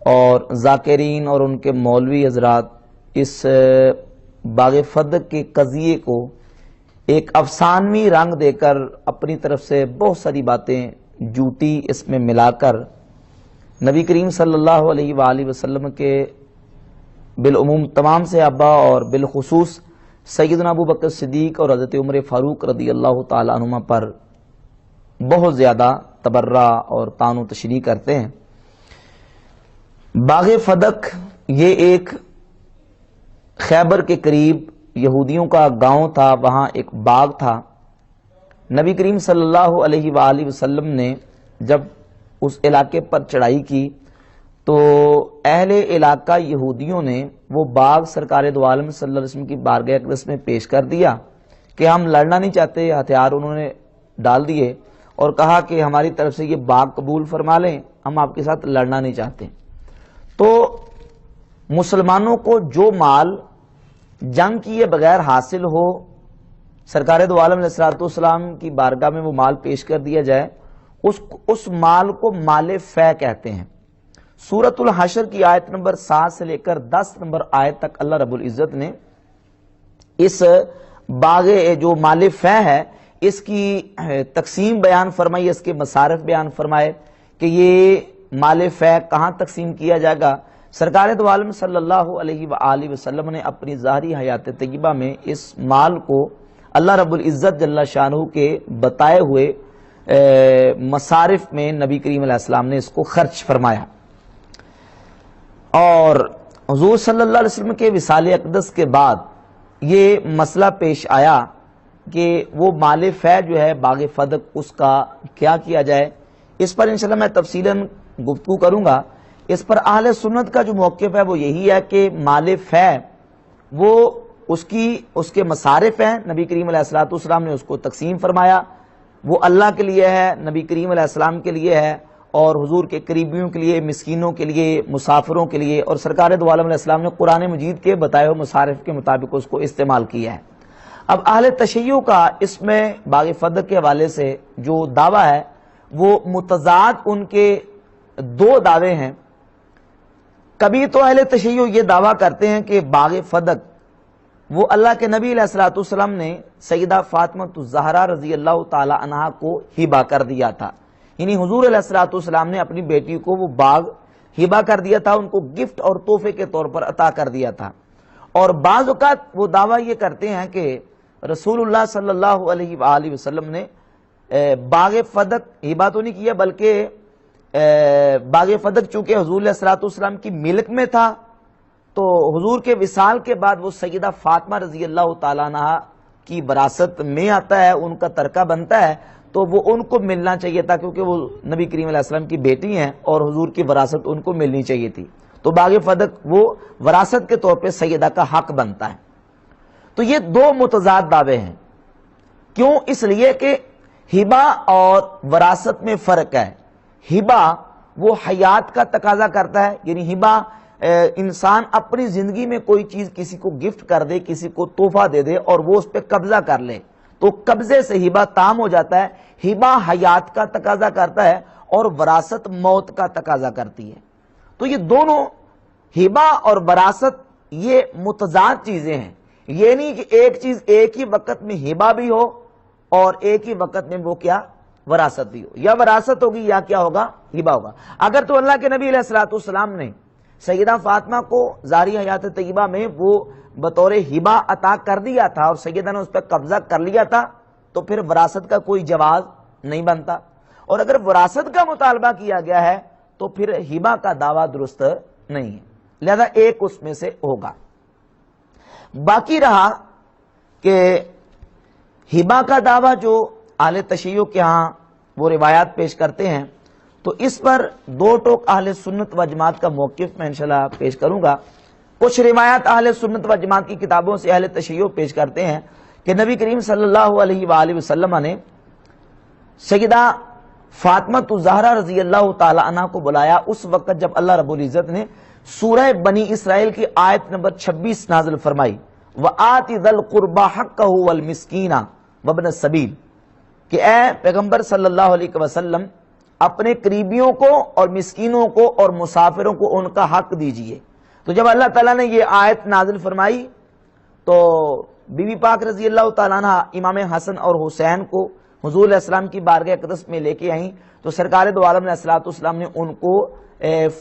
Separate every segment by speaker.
Speaker 1: اور ذاکرین اور ان کے مولوی حضرات اس باغ فدق کے قضیے کو ایک افسانوی رنگ دے کر اپنی طرف سے بہت ساری باتیں جھوٹی اس میں ملا کر نبی کریم صلی اللہ علیہ وآلہ وسلم کے بالعموم تمام صحابہ اور بالخصوص سیدنا ابو بکر صدیق اور حضرت عمر فاروق رضی اللہ تعالی عنہما پر بہت زیادہ تبرہ اور طعن و تشریح کرتے ہیں۔ باغ فدق یہ ایک خیبر کے قریب یہودیوں کا گاؤں تھا، وہاں ایک باغ تھا۔ نبی کریم صلی اللہ علیہ وآلہ وسلم نے جب اس علاقے پر چڑھائی کی تو اہل علاقہ یہودیوں نے وہ باغ سرکار دو عالم صلی اللہ علیہ وسلم کی بارگاہ اقدس میں پیش کر دیا کہ ہم لڑنا نہیں چاہتے، ہتھیار انہوں نے ڈال دیے اور کہا کہ ہماری طرف سے یہ باغ قبول فرما لیں، ہم آپ کے ساتھ لڑنا نہیں چاہتے۔ تو مسلمانوں کو جو مال جنگ کیے بغیر حاصل ہو، سرکار دو عالم علیہ السلام کی بارگاہ میں وہ مال پیش کر دیا جائے، اس مال کو مال فے کہتے ہیں۔ سورۃ الحشر کی آیت نمبر 7 سے لے کر 10 نمبر آیت تک اللہ رب العزت نے اس باغ جو مال فے ہے اس کی تقسیم بیان فرمائی، اس کے مصارف بیان فرمائے کہ یہ مال فے کہاں تقسیم کیا جائے گا۔ سرکار دو عالم صلی اللہ علیہ وآلہ وسلم نے اپنی ظاہری حیات طیبہ میں اس مال کو اللہ رب العزت جل شانہ کے بتائے ہوئے مصارف میں نبی کریم علیہ السلام نے اس کو خرچ فرمایا۔ اور حضور صلی اللہ علیہ وسلم کے وصال اقدس کے بعد یہ مسئلہ پیش آیا کہ وہ مال فے جو ہے باغ فدق اس کا کیا کیا جائے۔ اس پر انشاءاللہ میں تفصیلاً گفتگو کروں گا۔ اس پر اہل سنت کا جو موقف ہے وہ یہی ہے کہ مال فے وہ اس کے مصارف ہیں، نبی کریم علیہ السلام نے اس کو تقسیم فرمایا، وہ اللہ کے لیے ہے، نبی کریم علیہ السلام کے لیے ہے اور حضور کے قریبیوں کے لیے، مسکینوں کے لیے، مسافروں کے لیے، اور سرکار دو عالم علیہ السلام نے قرآن مجید کے بتائے ہوئے مصارف کے مطابق اس کو استعمال کیا ہے۔ اب اہل تشیع کا اس میں باغ فدق کے حوالے سے جو دعویٰ ہے وہ متضاد ان کے دو دعوے ہیں۔ کبھی تو اہل تشیع یہ دعویٰ کرتے ہیں کہ باغ فدق وہ اللہ کے نبی علیہ السلام نے سیدہ فاطمہ الزہرا رضی اللہ تعالی عنہا کو ہبہ کر دیا تھا، یعنی حضور علیہ السلام نے اپنی بیٹی کو وہ باغ ہبہ کر دیا تھا، ان کو گفٹ اور تحفے کے طور پر عطا کر دیا تھا۔ اور بعض اوقات وہ دعویٰ یہ کرتے ہیں کہ رسول اللہ صلی اللہ علیہ وآلہ وسلم نے باغ فدق ہبہ تو نہیں کیا، بلکہ باغ فدق چونکہ حضور علیہ السلام کی ملک میں تھا تو حضور کے وصال کے بعد وہ سیدہ فاطمہ رضی اللہ تعالیٰ عنہ کی وراثت میں آتا ہے، ان کا ترکہ بنتا ہے، تو وہ ان کو ملنا چاہیے تھا کیونکہ وہ نبی کریم علیہ السلام کی بیٹی ہیں اور حضور کی وراثت ان کو ملنی چاہیے تھی، تو باغ فدق وہ وراثت کے طور پہ سیدہ کا حق بنتا ہے۔ تو یہ دو متضاد دعوے ہیں۔ کیوں؟ اس لیے کہ ہبہ اور وراثت میں فرق ہے۔ ہبہ وہ حیات کا تقاضا کرتا ہے، یعنی ہبہ انسان اپنی زندگی میں کوئی چیز کسی کو گفٹ کر دے، کسی کو تحفہ دے دے اور وہ اس پہ قبضہ کر لے تو قبضے سے ہبہ تام ہو جاتا ہے۔ ہبہ حیات کا تقاضا کرتا ہے اور وراثت موت کا تقاضا کرتی ہے۔ تو یہ دونوں ہبہ اور وراثت یہ متضاد چیزیں ہیں، یہ نہیں کہ ایک چیز ایک ہی وقت میں ہبہ بھی ہو اور ایک ہی وقت میں وہ کیا وراثت بھی ہو، یا وراثت ہوگی یا کیا ہوگا ہبہ ہوگا۔ اگر تو اللہ کے نبی علیہ السلام نے سیدہ فاطمہ کو ظاہری حیات طیبہ میں وہ بطور ہبہ عطا کر دیا تھا اور سیدہ نے اس پہ قبضہ کر لیا تھا تو پھر وراثت کا کوئی جواز نہیں بنتا، اور اگر وراثت کا مطالبہ کیا گیا ہے تو پھر ہبہ کا دعویٰ درست نہیں ہے، لہذا ایک اس میں سے ہوگا۔ باقی رہا کہ ہبہ کا دعویٰ جو اہل تشیع کے ہاں وہ روایات پیش کرتے ہیں، تو اس پر دو ٹوک اہل سنت و جماعت کا موقف میں انشاءاللہ پیش کروں گا۔ کچھ روایات اہل سنت و جماعت کی کتابوں سے اہل تشیع پیش کرتے ہیں کہ نبی کریم صلی اللہ علیہ وآلہ وسلم نے سیدہ فاطمہ الزہرا رضی اللہ تعالی عنہ کو بلایا اس وقت جب اللہ رب العزت نے سورہ بنی اسرائیل کی آیت نمبر 26 نازل فرمائی، وَآتِ ذَا الْقُرْبَى حَقَّهُ وَالْمِسْكِينَ وَابْنَ السَّبِيلِ، کہ اے پیغمبر صلی اللہ علیہ وسلم اپنے قریبیوں کو اور مسکینوں کو اور مسافروں کو ان کا حق دیجئے۔ تو جب اللہ تعالیٰ نے یہ آیت نازل فرمائی تو بی بی پاک رضی اللہ تعالیٰ عنہ امام حسن اور حسین کو حضور علیہ السلام کی بارگاہ اقدس میں لے کے آئیں تو سرکار دو عالم علیہ السلام نے ان کو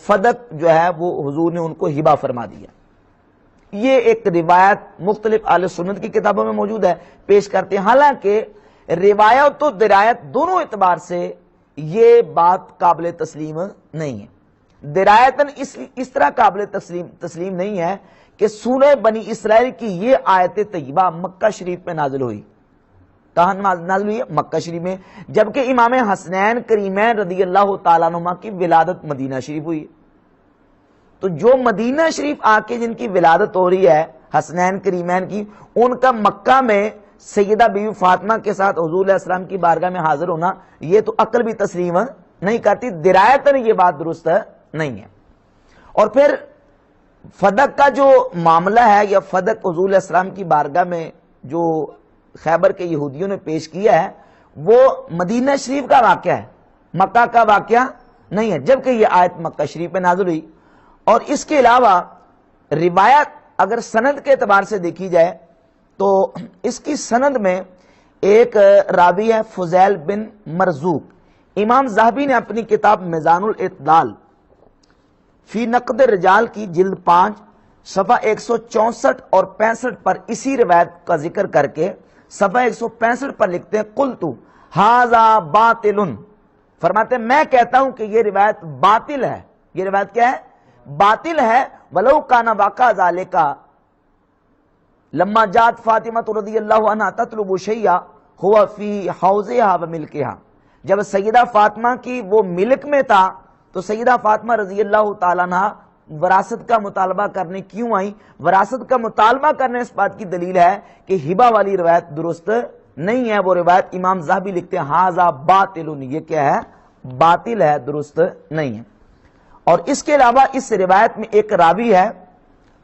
Speaker 1: فدق جو ہے وہ حضور نے ان کو ہبہ فرما دیا۔ یہ ایک روایت مختلف اہل سنت کی کتابوں میں موجود ہے، پیش کرتے ہیں۔ حالانکہ روایت و درایت دونوں اعتبار سے یہ بات قابل تسلیم نہیں ہے۔ درایتاً اس طرح قابل تسلیم نہیں ہے کہ سورہ بنی اسرائیل کی یہ آیت طیبہ مکہ شریف میں نازل ہوئی۔ کہاں نازل ہوئی ہے؟ مکہ شریف میں، جبکہ امام حسنین کریمین رضی اللہ تعالیٰ عنہما کی ولادت مدینہ شریف ہوئی۔ تو جو مدینہ شریف آ کے جن کی ولادت ہو رہی ہے حسنین کریمین کی، ان کا مکہ میں سیدہ بی بی فاطمہ کے ساتھ حضور علیہ السلام کی بارگاہ میں حاضر ہونا، یہ تو عقل بھی تسلیم نہیں کرتی، درایتاً یہ بات درست نہیں ہے۔ اور پھر فدق کا جو معاملہ ہے یا فدق حضور علیہ السلام کی بارگاہ میں جو خیبر کے یہودیوں نے پیش کیا ہے وہ مدینہ شریف کا واقعہ ہے، مکہ کا واقعہ نہیں ہے، جبکہ یہ آیت مکہ شریف میں نازل ہوئی۔ اور اس کے علاوہ روایت اگر سند کے اعتبار سے دیکھی جائے تو اس کی سند میں ایک راوی ہے فضیل بن مرزوق۔ امام ذہبی نے اپنی کتاب میزان الاعتدال فی نقد رجال کی جلد 5 صفحہ 164 اور 65 پر اسی روایت کا ذکر کر کے صفحہ 165 پر لکھتے ہیں قلت ھذا باطل، فرماتے ہیں میں کہتا ہوں کہ یہ روایت باطل ہے۔ یہ روایت کیا ہے؟ باطل ہے۔ ولو کان واقع ذالک لما جاءت فاطمہ رضی اللہ عنہا تطلب شیئا ہوا فی حوضها وملکها، جب سیدہ فاطمہ کی وہ ملک میں تھا تو سیدہ فاطمہ رضی اللہ تعالیٰ عنہ وراثت کا مطالبہ کرنے کیوں آئیں؟ وراثت کا مطالبہ کرنے اس بات کی دلیل ہے کہ ہبہ والی روایت درست نہیں ہے۔ وہ روایت امام ذہبی لکھتے ہیں ھذا باطل، یہ کیا ہے؟ باطل ہے، درست نہیں ہے۔ اور اس کے علاوہ اس روایت میں ایک راوی ہے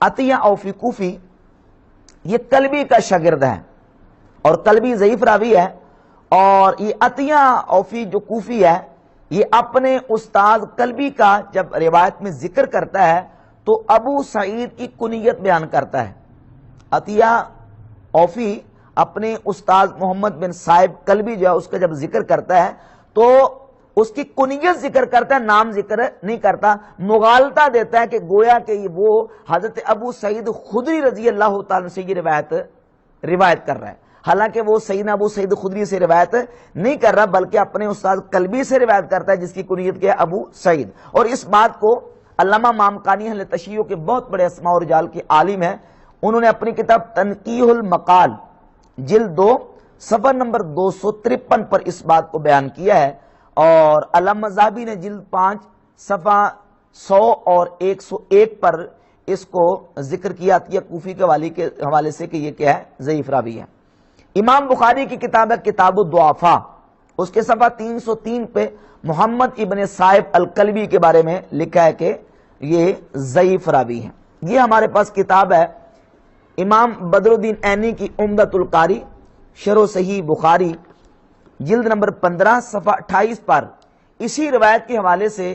Speaker 1: عطیہ اوفی کوفی، یہ کلبی کا شاگرد ہے اور کلبی ضعیف راوی ہے۔ اور یہ عطیہ اوفی جو کوفی ہے یہ اپنے استاد کلبی کا جب روایت میں ذکر کرتا ہے تو ابو سعید کی کنیت بیان کرتا ہے۔ عطیہ اوفی اپنے استاد محمد بن صائب کلبی جو ہے اس کا جب ذکر کرتا ہے تو اس کی کنیت ذکر کرتا ہے، نام ذکر نہیں کرتا، مغالطہ دیتا ہے کہ گویا کہ وہ حضرت ابو سعید خدری رضی اللہ تعالیٰ سے یہ روایت کر رہا ہے، حالانکہ وہ سیدنا ابو سعید خدری سے روایت نہیں کر رہا بلکہ اپنے استاد کلبی سے روایت کرتا ہے جس کی کنیت کیا ہے؟ ابو سعید۔ اور اس بات کو علامہ مامکانی اہل تشیع کے بہت بڑے اسماء و رجال کے عالم ہیں، انہوں نے اپنی کتاب تنقیح المقال جلد 2 صفحہ نمبر 253 پر اس بات کو بیان کیا ہے۔ اور علامہ ذہبی نے جلد 5 صفحہ 100 اور 101 پر اس کو ذکر کیا عطیہ کوفی کے حوالے سے کہ یہ کیا ہے؟ ضعیف راوی ہے۔ امام بخاری کی کتاب ہے کتاب الضعفاء، اس کے صفحہ 303 پہ محمد ابن صائب الکلبی کے بارے میں لکھا ہے کہ یہ ضعیف راوی ہے۔ یہ ہمارے پاس کتاب ہے امام بدر الدین عینی کی عمدۃ القاری شرح صحیح بخاری جلد نمبر 15 صفحہ 28 پر اسی روایت کے حوالے سے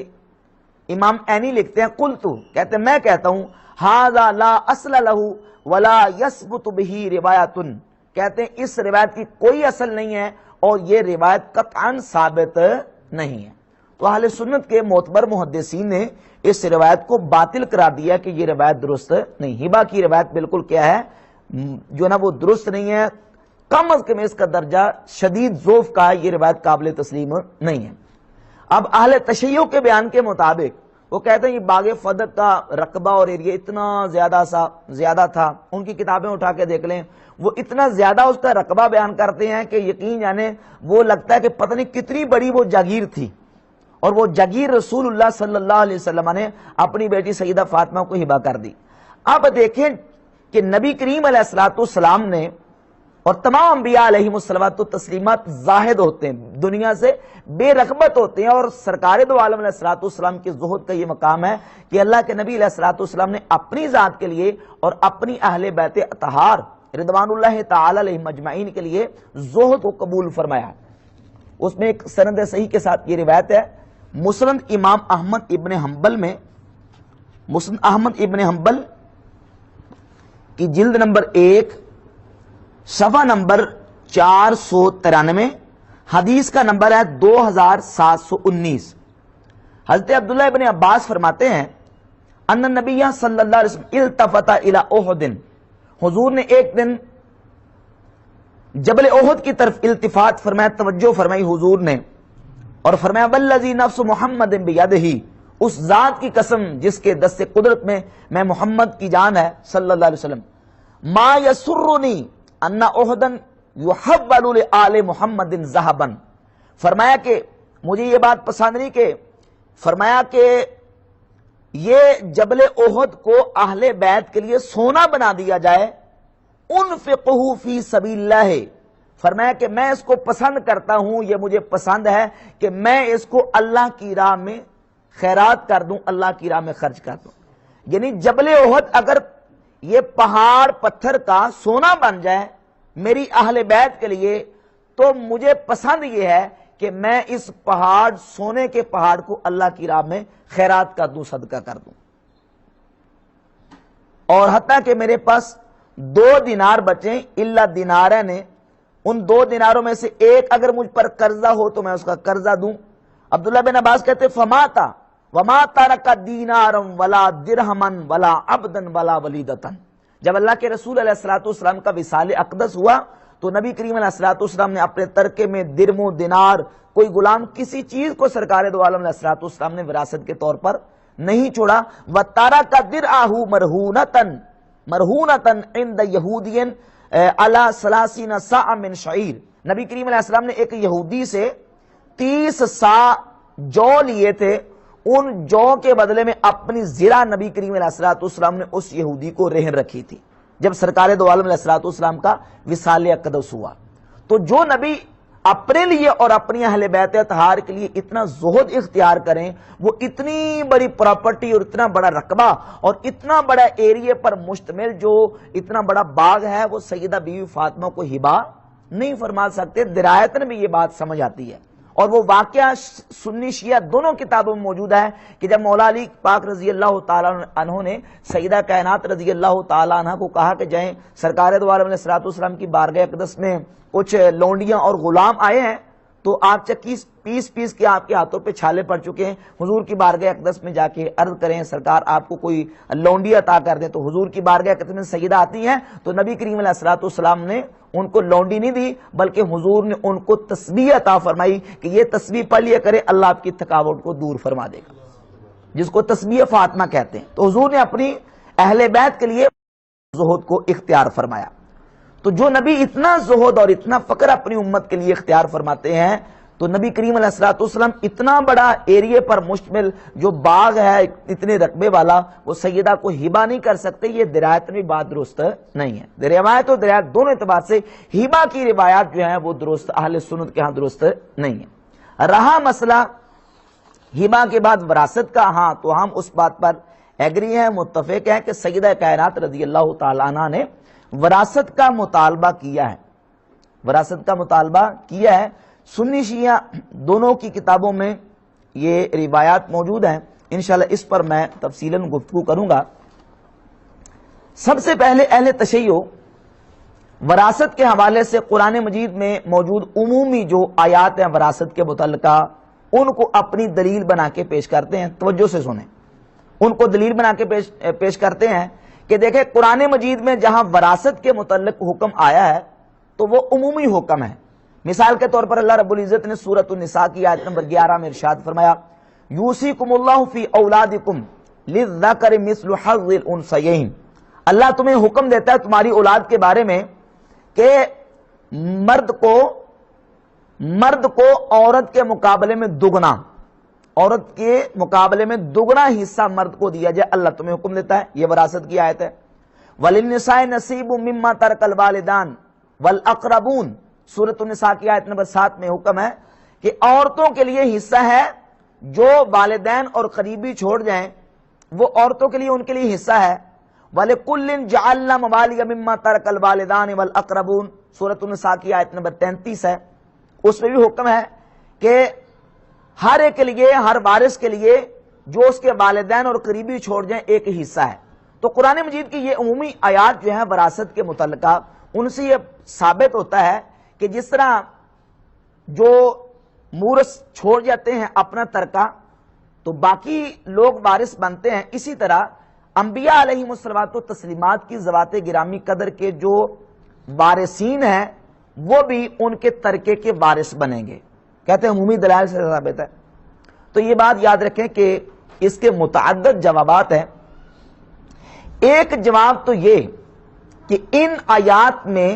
Speaker 1: امام عینی لکھتے ہیں قلت، کہتے ہیں میں کہتا ہوں ھذا لا اصل لہ ولا یثبت بہ روایۃ، کہتے ہیں اس روایت کی کوئی اصل نہیں ہے اور یہ روایت قطعاً ثابت نہیں ہے۔ تو اہل سنت کے معتبر محدثین نے اس روایت کو باطل قرار دیا کہ یہ روایت درست نہیں۔ ہبہ کی روایت بالکل کیا ہے؟ جو نا وہ درست نہیں ہے، کم از کم اس کا درجہ شدید ضعف کا ہے، یہ روایت قابل تسلیم نہیں ہے۔ اب اہل تشیع کے بیان کے مطابق وہ کہتے ہیں یہ باغ فدق کا رقبہ اور ایریا اتنا زیادہ تھا، ان کی کتابیں اٹھا کے دیکھ لیں، وہ اتنا زیادہ اس کا رقبہ بیان کرتے ہیں کہ یقین جانے وہ لگتا ہے کہ پتہ نہیں کتنی بڑی وہ جاگیر تھی، اور وہ جاگیر رسول اللہ صلی اللہ علیہ وسلم نے اپنی بیٹی سیدہ فاطمہ کو ہبہ کر دی۔ اب دیکھیں کہ نبی کریم علیہ الصلوۃ والسلام نے اور تمام انبیاء علیہم الصلوۃ والتسلیمات زاہد ہوتے ہیں، دنیا سے بے رغبت ہوتے ہیں، اور سرکار دو عالم علیہ الصلوۃ والسلام کے زہد کا یہ مقام ہے کہ اللہ کے نبی علیہ الصلوۃ والسلام نے اپنی ذات کے لیے اور اپنی اہل بیت اطہار رضوان اللہ تعالی علیہم اجمعین کے لیے زہد کو قبول فرمایا۔ اس میں ایک سند صحیح کے ساتھ یہ روایت ہے مسند امام احمد ابن حنبل میں، مسند احمد ابن حنبل کی جلد نمبر 1 صفحہ نمبر 493، حدیث کا نمبر ہے 2719۔ حضرت عبداللہ ابن عباس فرماتے ہیں ان النبی صلی اللہ علیہ وسلم التفت الی احد، حضور نے ایک دن جبل احد کی طرف التفات فرمایا، توجہ فرمائی حضور نے، اور فرمایا والذی نفس محمد بیدہ، اس ذات کی قسم جس کے دست قدرت میں محمد کی جان ہے صلی اللہ علیہ وسلم، ما یسرنی ان احدا یحول لآل محمد ذهبا، فرمایا کہ مجھے یہ بات پسند نہیں کہ فرمایا کہ یہ جبل احد کو اہل بیت کے لیے سونا بنا دیا جائے، انفقہ فی سبیل اللہ، فرمایا کہ میں اس کو پسند کرتا ہوں، یہ مجھے پسند ہے کہ میں اس کو اللہ کی راہ میں خیرات کر دوں، اللہ کی راہ میں خرچ کر دوں۔ یعنی جبل احد اگر یہ پہاڑ پتھر کا سونا بن جائے میری اہل بیت کے لیے تو مجھے پسند یہ ہے کہ میں اس پہاڑ، سونے کے پہاڑ کو اللہ کی راہ میں خیرات کر دوں، صدقہ کر دوں۔ اور حتیٰ کہ میرے پاس 2 دینار بچیں الا دینارین، ان 2 دیناروں میں سے ایک اگر مجھ پر قرضہ ہو تو میں اس کا قرضہ دوں۔ عبداللہ بن عباس کہتے فماتا وما ترک دینارا ولا درہما ولا عبدا ولا ولیدتا، جب اللہ کے رسول علیہ الصلوۃ والسلام کا وصال اقدس ہوا تو نبی کریم علیہ الصلوۃ والسلام نے اپنے ترکے میں درم و دینار، کوئی غلام، کسی چیز کو سرکار دو عالم علیہ الصلوۃ والسلام نے وراثت کے طور پر نہیں چھوڑا۔ وَتَرَكَ دِرْعَهُ مَرْهُونَةً عِنْدَ يَهُودِيٍ عَلَى 30 صَاعٍ مِّن شَعِيرٍ، نبی کریم علیہ السلام نے ایک یہودی سے 30 صاع جو لیے تھے، ان جو کے بدلے میں اپنی زرہ نبی کریم علیہ الصلوۃ والسلام نے اس یہودی کو رہن رکھی تھی جب سرکار دو عالم علیہ الصلوۃ والسلام کا وصال اقدس ہوا۔ تو جو نبی اپنے لیے اور اپنی اہل بیت اطہار کے لیے اتنا زہد اختیار کریں، وہ اتنی بڑی پراپرٹی اور اتنا بڑا رقبہ اور اتنا بڑا ایریے پر مشتمل جو اتنا بڑا باغ ہے وہ سیدہ بیوی فاطمہ کو ہبا نہیں فرما سکتے۔ درایتاً بھی یہ بات سمجھ آتی ہے، اور وہ واقعہ سنی شیعہ دونوں کتابوں میں موجود ہے کہ جب مولا علی پاک رضی اللہ تعالیٰ عنہ نے سیدہ کائنات رضی اللہ تعالیٰ عنہ کو کہا کہ جائیں سرکار دو عالم علیہ الصلوۃ والسلام کی بارگاہ اقدس میں کچھ لونڈیاں اور غلام آئے ہیں، تو آپ چکیس پیس کے آپ کے ہاتھوں پہ چھالے پڑ چکے ہیں، حضور کی بارگاہ اقدس میں جا کے عرض کریں سرکار آپ کو کوئی لونڈی عطا کر دیں۔ تو حضور کی بارگاہ اقدس میں سیدہ آتی ہیں تو نبی کریم علیہ الصلوۃ والسلام نے ان کو لونڈی نہیں دی، بلکہ حضور نے ان کو تسبیح عطا فرمائی کہ یہ تسبیح پڑھ لیا کرے، اللہ آپ کی تھکاوٹ کو دور فرما دے گا، جس کو تسبیح فاطمہ کہتے ہیں۔ تو حضور نے اپنی اہل بیت کے لیے زہد کو اختیار فرمایا۔ تو جو نبی اتنا زہد اور اتنا فقر اپنی امت کے لیے اختیار فرماتے ہیں، تو نبی کریم علیہ الصلوۃ والسلام اتنا بڑا ایریے پر مشتمل جو باغ ہے اتنے رقبے والا، وہ سیدہ کو ہبا نہیں کر سکتے۔ یہ درایت میں بات درست نہیں ہے، روایت اور درایت دونوں اعتبار سے ہبا کی روایات جو ہیں وہ درست اہل سنت کے ہاں درست نہیں ہے۔ رہا مسئلہ ہبا کے بعد وراثت کا، ہاں تو ہم اس بات پر ایگری ہیں، متفق ہیں کہ سیدہ کائنات رضی اللہ تعالیٰ عنہ نے وراثت کا مطالبہ کیا ہے، وراثت کا مطالبہ کیا ہے۔ سنی شیعہ دونوں کی کتابوں میں یہ روایات موجود ہیں، انشاءاللہ اس پر میں تفصیلاً گفتگو کروں گا۔ سب سے پہلے اہل تشیع وراثت کے حوالے سے قرآن مجید میں موجود عمومی جو آیات ہیں وراثت کے متعلقہ ان کو اپنی دلیل بنا کے پیش کرتے ہیں۔ توجہ سے سنیں، ان کو دلیل بنا کے پیش کرتے ہیں کہ دیکھیں قرآن مجید میں جہاں وراثت کے متعلق حکم آیا ہے تو وہ عمومی حکم ہے۔ مثال کے طور پر اللہ رب العزت نے سورۃ النساء کی آیت نمبر 11 میں ارشاد فرمایا یوصیکم اللہ فی اولادکم للذکر مثل حظ الانثیین، اللہ تمہیں حکم دیتا ہے تمہاری اولاد کے بارے میں کہ مرد کو عورت کے مقابلے میں دگنا، عورت کے مقابلے میں دگنا حصہ مرد کو دیا جائے، اللہ تمہیں حکم دیتا ہے، یہ وراثت کی آیت ہے۔ وَلِلنِّسَاءِ نَصِیبٌ مِّمَّا تَرَکَ الْوَالِدَانِ وَالْأَقْرَبُونَ، سورۃ النساء کی آیت نمبر 7 میں حکم ہے کہ عورتوں کے لیے حصہ ہے جو والدین اور قریبی چھوڑ جائیں، وہ عورتوں کے لیے ان کے لیے حصہ ہے۔ وَلِكُلٍّ جَعَلْنَا مَوَالِيَ مِمَّا تَرَكَ الْوَالِدَانِ وَالْأَقْرَبُونَ، سورۃ النساء کی آیت نمبر 33 ہے، اس میں بھی حکم ہے کہ ہر ایک کے لیے، ہر وارث کے لیے جو اس کے والدین اور قریبی چھوڑ جائیں ایک ہی حصہ ہے۔ تو قرآن مجید کی یہ عمومی آیات جو ہے وراثت کے متعلقہ، ان سے یہ ثابت ہوتا ہے کہ جس طرح جو مورث چھوڑ جاتے ہیں اپنا ترکہ تو باقی لوگ وارث بنتے ہیں، اسی طرح انبیاء علیہم الصلوات و تسلیمات کی ذوات گرامی قدر کے جو وارثین ہیں وہ بھی ان کے ترکے کے وارث بنیں گے، کہتے ہیں عمومی دلائل سے ثابت ہے۔ تو یہ بات یاد رکھیں کہ اس کے متعدد جوابات ہیں۔ ایک جواب تو یہ کہ ان آیات میں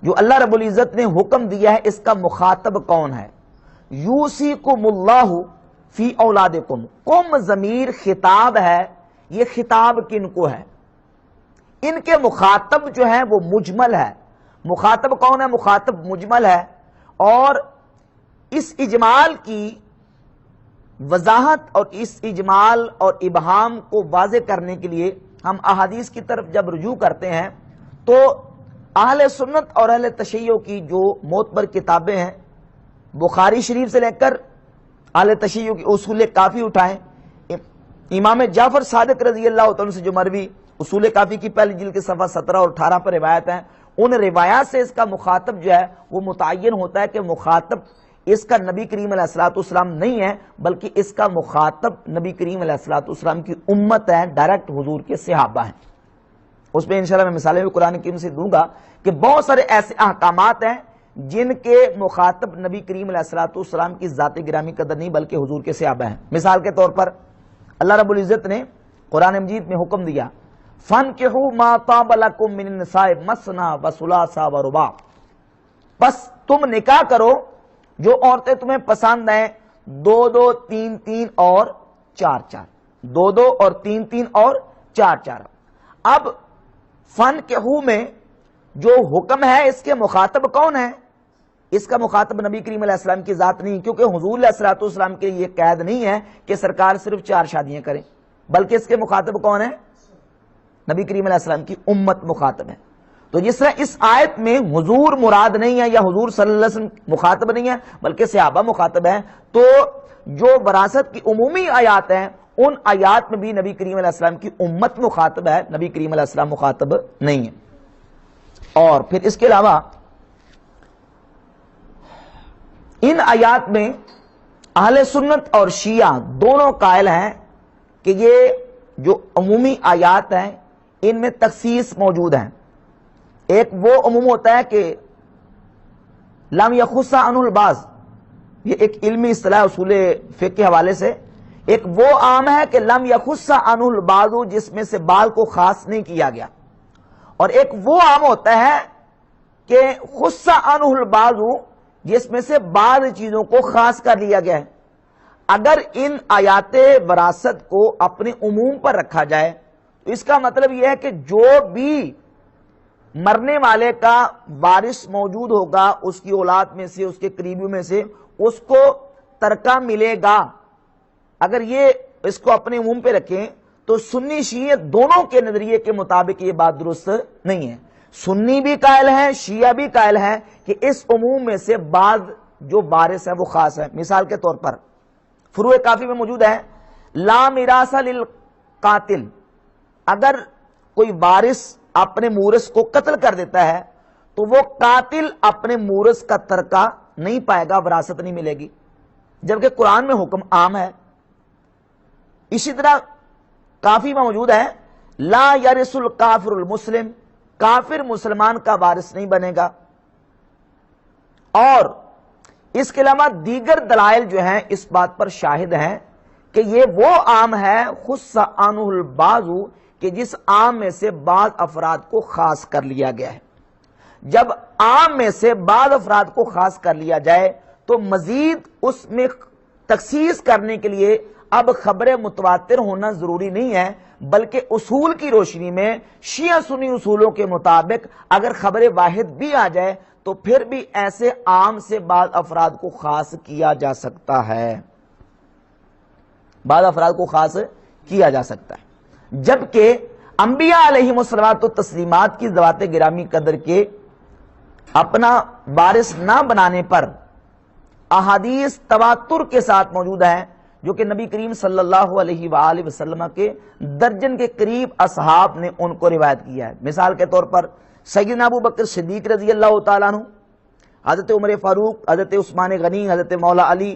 Speaker 1: جو اللہ رب العزت نے حکم دیا ہے اس کا مخاطب کون ہے؟ یوصیکم اللہ فی اولادکم، کم ضمیر خطاب ہے، یہ خطاب کن کو ہے؟ ان کے مخاطب جو ہے وہ مجمل ہے۔ مخاطب کون ہے؟ مخاطب مجمل ہے، اور اس اجمال کی وضاحت اور اس اجمال اور ابہام کو واضح کرنے کے لیے ہم احادیث کی طرف جب رجوع کرتے ہیں تو اہل سنت اور اہل تشیع کی جو معتبر کتابیں ہیں، بخاری شریف سے لے کر اہل تشیع کی اصول کافی اٹھائیں، امام جعفر صادق رضی اللہ تعالیٰ سے جو مروی اصول کافی کی پہلی جلد کے صفحہ 17 اور 18 پر روایت ہیں، ان روایات سے اس کا مخاطب جو ہے وہ متعین ہوتا ہے کہ مخاطب اس کا نبی کریم علیہ الصلوۃ والسلام نہیں ہے، بلکہ اس کا مخاطب نبی کریم علیہ الصلوۃ والسلام کی امت ہے، ڈائریکٹ حضور کے صحابہ ہیں۔ اس میں انشاءاللہ میں مثالیں بھی قرآن کریم سے دوں گا کہ بہت سارے ایسے احکامات ہیں جن کے مخاطب نبی کریم علیہ الصلوۃ والسلام کی ذات گرامی قدر نہیں بلکہ حضور کے صحابہ ہیں۔ مثال کے طور پر اللہ رب العزت نے قرآن مجید میں حکم دیا فَانْكِحُوا مَا طَابَ لَكُم مِّنَ النِّسَاءِ مَثْنَىٰ وَثُلَاثَ وَرُبَاعَ، بس تم نکاح کرو جو عورتیں تمہیں پسند ہیں، 2-2 3-3 اور 4-4، 2-2 اور 3-3 اور 4-4۔ اب فَانْكِحُوا میں جو حکم ہے اس کے مخاطب کون ہے؟ اس کا مخاطب نبی کریم علیہ السلام کی ذات نہیں، کیونکہ حضور علیہ الصلوۃ والسلام کے یہ قید نہیں ہے کہ سرکار صرف 4 شادیاں کریں، بلکہ اس کے مخاطب کون ہے؟ نبی کریم علیہ السلام کی امت مخاطب ہے۔ تو جس طرح اس آیت میں حضور مراد نہیں ہے یا حضور صلی اللہ علیہ وسلم مخاطب نہیں ہے بلکہ صحابہ مخاطب ہیں، تو جو وراثت کی عمومی آیات ہیں ان آیات میں بھی نبی کریم علیہ السلام کی امت مخاطب ہے، نبی کریم علیہ السلام مخاطب نہیں ہے۔ اور پھر اس کے علاوہ ان آیات میں اہل سنت اور شیعہ دونوں قائل ہیں کہ یہ جو عمومی آیات ہیں ان میں تخصیص موجود ہیں۔ ایک وہ عموم ہوتا ہے کہ لم یخص عنہ البعض، یہ ایک علمی اصطلاح اصول فقہ کے حوالے سے، ایک وہ عام ہے کہ لم یخص عنہ البعض جس میں سے بعض کو خاص نہیں کیا گیا، اور ایک وہ عام ہوتا ہے کہ خص عنہ البعض جس میں سے بعض چیزوں کو خاص کر لیا گیا ہے۔ اگر ان آیات وراثت کو اپنے عموم پر رکھا جائے تو اس کا مطلب یہ ہے کہ جو بھی مرنے والے کا وارث موجود ہوگا اس کی اولاد میں سے، اس کے قریبیوں میں سے، اس کو ترکہ ملے گا۔ اگر یہ اس کو اپنے عموم پہ رکھیں تو سنی شیعہ دونوں کے نظریے کے مطابق یہ بات درست نہیں ہے۔ سنی بھی قائل ہیں، شیعہ بھی قائل ہیں کہ اس عموم میں سے بعض جو وارث ہے وہ خاص ہے۔ مثال کے طور پر فروع کافی میں موجود ہے لا میراث للقاتل، اگر کوئی وارث اپنے مورث کو قتل کر دیتا ہے تو وہ قاتل اپنے مورث کا ترکہ نہیں پائے گا، وراثت نہیں ملے گی، جبکہ قرآن میں حکم عام ہے۔ اسی طرح کافی میں موجود ہے لا یرث الکافر المسلم، کافر مسلمان کا وارث نہیں بنے گا۔ اور اس کے علاوہ دیگر دلائل جو ہیں اس بات پر شاہد ہیں کہ یہ وہ عام ہے خص عنہ البعض کہ جس عام میں سے بعض افراد کو خاص کر لیا گیا ہے۔ جب عام میں سے بعض افراد کو خاص کر لیا جائے تو مزید اس میں تخصیص کرنے کے لیے اب خبر متواتر ہونا ضروری نہیں ہے، بلکہ اصول کی روشنی میں شیعہ سنی اصولوں کے مطابق اگر خبر واحد بھی آ جائے تو پھر بھی ایسے عام سے بعض افراد کو خاص کیا جا سکتا ہے، بعض افراد کو خاص کیا جا سکتا ہے۔ جبکہ انبیاء علیہم الصلوات و تسلیمات کی ذوات گرامی قدر کے اپنا وارث نہ بنانے پر احادیث تواتر کے ساتھ موجود ہیں جو کہ نبی کریم صلی اللہ علیہ وآلہ وسلم کے درجن کے قریب اصحاب نے ان کو روایت کیا ہے. مثال کے طور پر سیدنا ابو بکر صدیق رضی اللہ تعالیٰ عنہ، حضرت عمر فاروق، حضرت عثمان غنی، حضرت مولا علی،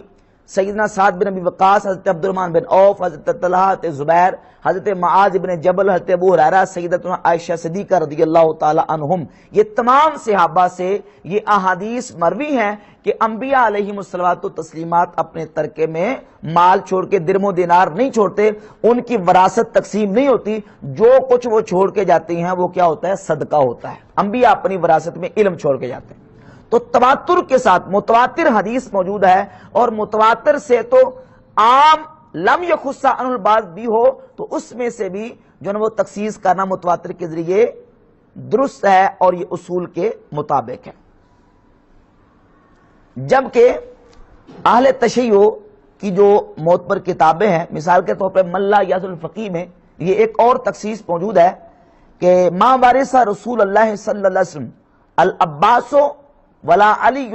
Speaker 1: سیدنا سعد بن ابی وقاص، حضرت عبد الرحمن بن عوف، حضرت طلحہ، حضرت زبیر، حضرت معاذ بن جبل، حضرت ابو ہریرہ، سیدتنا عائشہ صدیقہ رضی اللہ تعالی عنہم، یہ تمام صحابہ سے یہ احادیث مروی ہیں کہ انبیاء علیہم الصلوات و تسلیمات اپنے ترکے میں مال چھوڑ کے درم و دینار نہیں چھوڑتے، ان کی وراثت تقسیم نہیں ہوتی، جو کچھ وہ چھوڑ کے جاتے ہیں وہ کیا ہوتا ہے؟ صدقہ ہوتا ہے. انبیاء اپنی وراثت میں علم چھوڑ کے جاتے ہیں. تو تواتر کے ساتھ متواتر حدیث موجود ہے، اور متواتر سے تو عام لم یخص عنہ البعض بھی ہو تو اس میں سے بھی جو ہے وہ تخصیص کرنا متواتر کے ذریعے درست ہے اور یہ اصول کے مطابق ہے. جبکہ اہل تشیع کی جو معتبر کتابیں ہیں، مثال کے طور پر ملا یاس الفقی میں یہ ایک اور تخصیص موجود ہے کہ ما وارث رسول اللہ صلی اللہ علیہ وسلم العباس ولا علی،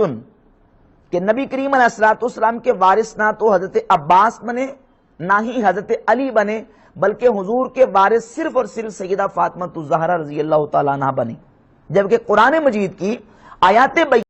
Speaker 1: کہ نبی کریم علیہ الصلوۃ والسلام کے وارث نہ تو حضرت عباس بنے نہ ہی حضرت علی بنے، بلکہ حضور کے وارث صرف اور صرف سیدہ فاطمہ الزہرا رضی اللہ تعالیٰ عنہ بنی. جبکہ قرآن مجید کی آیات